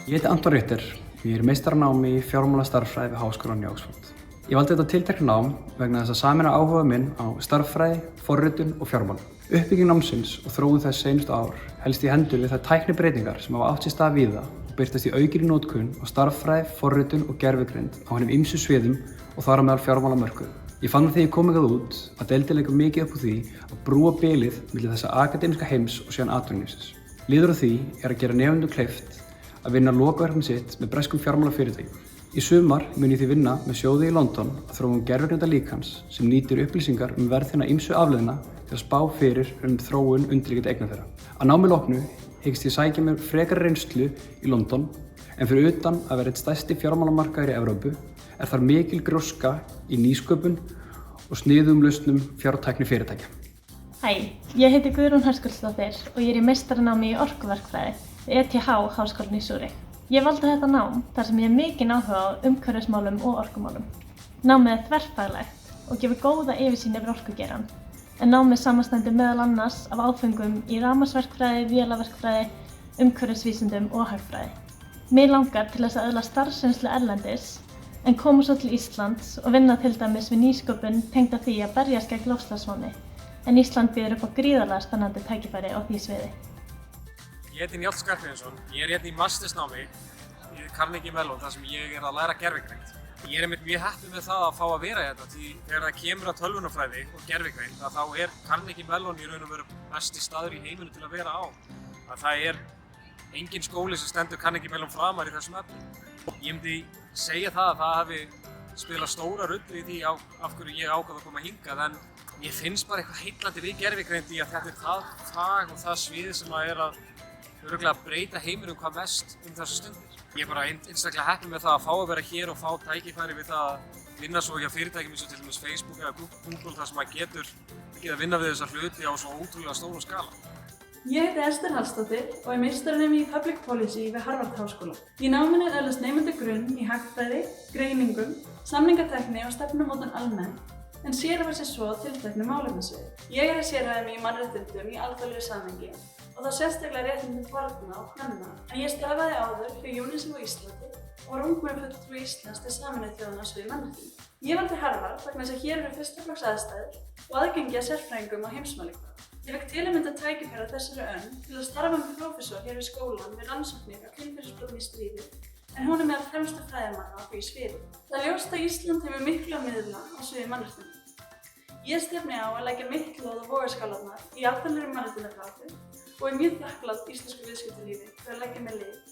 Ég heiti Anton Ritter og ég meistaranámi í fjármálastarffræði við Háskólann í Oxford. Ég valdi þetta tiltekna nám vegna þess að sameina áhuga minn á starffræði, forritun og fjármálum. Uppbygging námsins og þróun þess seinustu ár helst í hendur við þær tæknibreytingar sem hafa átt sér stað víða og birtast í aukinni notkun á starffræði, forritun og gervigreind á hinum ýmsu sviðum og þar á meðal fjármálamörkuðum. Ég fann þegar ég kom hingað út að deildin leggur mikið upp úr því að brúa bilið milli þessa akademíska heims og síðan atvinnulífsins. Liður á því að gera nemendum kleift að vinna lokaverkefni sitt með breskum fjármálafyrirtækjum. Í sumar mun ég því vinna með sjóði í London að þróun gervigreinda líkans sem nýtir upplýsingar verð hinna ýmsu afleiðina til að spá fyrir þróun undirliggjandi eigna þeirra. Að námi loknu hyggst ég sækja mér frekari reynslu í London en fyrir utan að vera einn stærsti fjármálamarkaður í Evrópu þar mikil gróska í nýsköpun og sniðugum lausnum fjártækni fyrirtækja. Hæ, ég heiti Guðrún Höskuldsdóttir og ég í meistaranámi í orkuverkfræði við ETH Háskólann í Zúrich. Ég valdi þetta nám þar sem ég hef mikinn áhuga á umhverfismálum og orkumálum. Námið er þverfaglegt og gefur góða yfirsýn yfir orkugeirann, en námið samanstendur meðal annars af áfengum í rafmagnsverkfræði, vélaverkfræði, umhverfisvísindum og hagfræði. Mig langar til þess að öðlast starfsreynslu erlendis en koma svo til Íslands og vinna til dæmis við nýsköpun tengda því að berjast gegn loftslagsvánni, en Ísland býður upp á gríðarlega spennandi tækifæri á því sviði. Ég heiti Njáll Skarphéðinsson. Ég er hérna í mastersnámi í Carnegie Mellon þar sem ég er að læra gervigreind. Ég er einmitt mjög heppinn með það að fá að vera hérna því þegar það kemur að tölvunarfræði og gervigreind þá er Carnegie Mellon í raun og veru besti staður í heiminum til að vera á. Það er engin skóli sem stendur Carnegie Mellon framar í þessum efnum. Ég myndi segja það að það hafi spilað stóra rullu í því af hverju ég ákvað að koma hingað, en ég finnst bara eitthvað heillandi við gervigreind í að þetta er það fag og það svið sem að örugglega að breyta heiminum hvað mest þessar stundir. Ég er bara einstaklega heppinn með það að fá að vera hér og fá tækifæri við það að vinna svo hjá fyrirtækjum eins og til dæmis Facebook eða Google þar sem maður getur að vinna við þessar hluti á svo ótrúlega stórum skala. Ég heiti Ester Hallsdóttir og er meistaranemi í Public Policy við Harvard Háskóla. Í náminu öðlast nemendur grunn í hagfræði, greiningum, samningatækni og stefnumótun almennt, en sérhæfa sig svo á tilteknu málefnasviði. Ég er að sérhæfa mig í mannréttindum í alþjóðlegu samhengi og þá sérstaklega réttindum barna og kvenna. En ég starfaði áður fyrir UNICEF á Íslandi og var ungmennafulltrúi Íslands til Sameinuðu þjóðanna á sviði mannréttinda. Ég valdi Harvard vegna þess að hér eru fyrsta flokks aðstæður og aðgengi að sérfræðingum á heimsmælikvarða. Ég fékk til að mynda tækifæri á þessari önn til að starfa með prófessor hér við skólann við rannsóknir á kynferðisbrotum í stríði, en hún er meðal fremstu fræðimanna á því sviði. Það er ljóst að Ísland hefur miklu að miðla á sviði mannréttinda. Ég stefni á að leggja mitt lóð á vogarskálarnar í alþjóðlegri mannréttindabaráttu og er mjög þakklát íslensku viðskiptalífi fyrir að leggja mér lið